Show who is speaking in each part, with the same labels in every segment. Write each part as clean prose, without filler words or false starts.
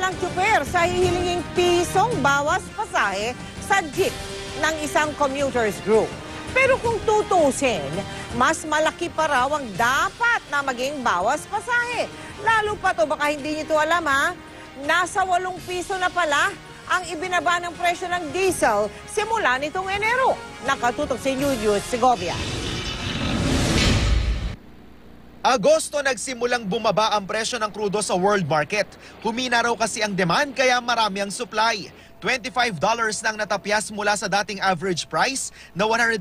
Speaker 1: ng tsuper sa hihilinging pisong bawas pasahe sa jeep ng isang commuters group. Pero kung tutusin, mas malaki pa raw ang dapat na maging bawas pasahe. Lalo pa to, baka hindi nyo alam ha, nasa 8 piso na pala ang ibinaba ng presyo ng diesel simula nitong Enero. Nakatutok si New News Segovia.
Speaker 2: Agosto nagsimulang bumaba ang presyo ng krudo sa world market. Humina raw kasi ang demand kaya marami ang supply. $25 nang natapyas mula sa dating average price na $110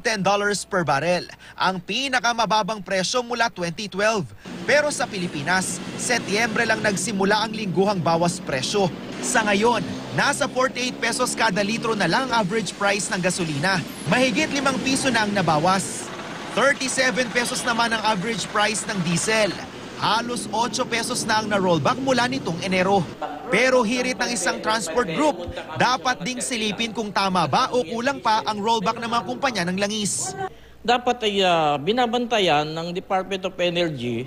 Speaker 2: per barrel. Ang pinakamababang presyo mula 2012. Pero sa Pilipinas, Setyembre lang nagsimula ang lingguhang bawas presyo. Sa ngayon, nasa 48 pesos kada litro na lang ang average price ng gasolina. Mahigit 5 piso na ang nabawas. 37 pesos naman ang average price ng diesel. Halos 8 pesos na ang na-rollback mula nitong Enero. Pero hirit ng isang transport group, dapat ding silipin kung tama ba o kulang pa ang rollback ng mga kumpanya ng langis.
Speaker 3: Dapat ay binabantayan ng Department of Energy,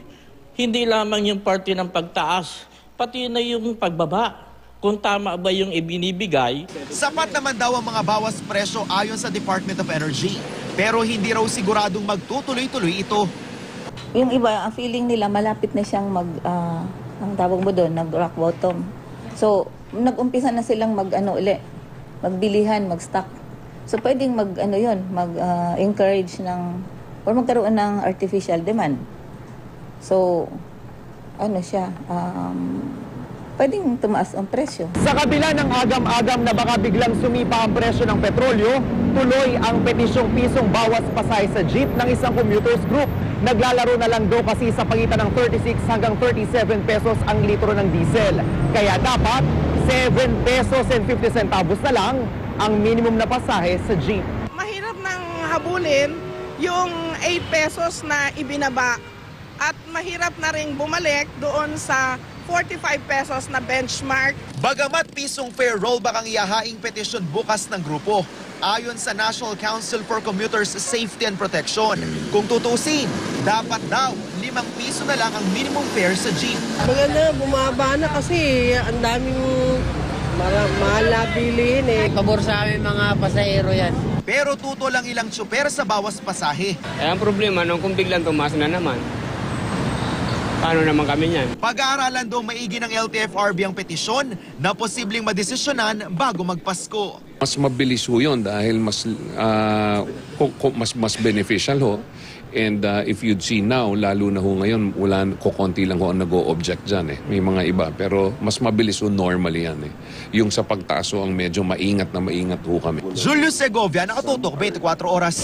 Speaker 3: hindi lamang yung parte ng pagtaas, pati na yung pagbaba. Kung tama ba yung ibinibigay.
Speaker 2: Sapat naman daw ang mga bawas presyo ayon sa Department of Energy. Pero hindi raw siguradong magtutuloy-tuloy ito.
Speaker 4: Yung iba, ang feeling nila malapit na siyang ang tawag mo doon, nag-rock bottom. So, nag-umpisa na silang magbilihan, mag-stock. So, pwedeng mag-encourage or magkaroon ng artificial demand. So, pwedeng tumaas ang presyo.
Speaker 2: Sa kabila ng agam-agam na baka biglang sumipa ang presyo ng petrolyo, tuloy ang petisyong pisong bawas pasay sa jeep ng isang commuters group. Naglalaro na lang daw kasi sa pagitan ng 36 hanggang 37 pesos ang litro ng diesel. Kaya dapat 7 pesos and 50 centavos na lang ang minimum na pasahe sa jeep.
Speaker 5: Mahirap nang habulin yung 8 pesos na ibinaba at mahirap na ring bumalik doon sa 45 pesos na benchmark.
Speaker 2: Bagamat pisong fare rollback ang ihahaing petisyon bukas ng grupo, ayon sa National Council for Commuters Safety and Protection, kung tutusin, dapat daw 5 piso na lang ang minimum fare sa jeep.
Speaker 6: Maganda, bumaba na kasi ang daming mahal na bilihin eh.
Speaker 7: Pabor sa amin mga pasahero yan.
Speaker 2: Pero tuto lang ilang tsuper sa bawas pasahe.
Speaker 7: Ang problema nung kung biglang tumaas na naman, paano naman kami yan?
Speaker 2: Pag-aaralan daw maigi ng LTFRB ang petisyon na posibleng madesisyonan bago magpasko.
Speaker 8: Mas mabilis ho yun dahil mas beneficial ho. And if you'd see now, lalo na ho ngayon, kukonti lang ho ang nag-o-object dyan eh. May mga iba, pero mas mabilis ho normally yan eh. Yung sa pagtaas ho ang medyo maingat ho kami.
Speaker 2: Julius Segovia, nakatutok 24 oras.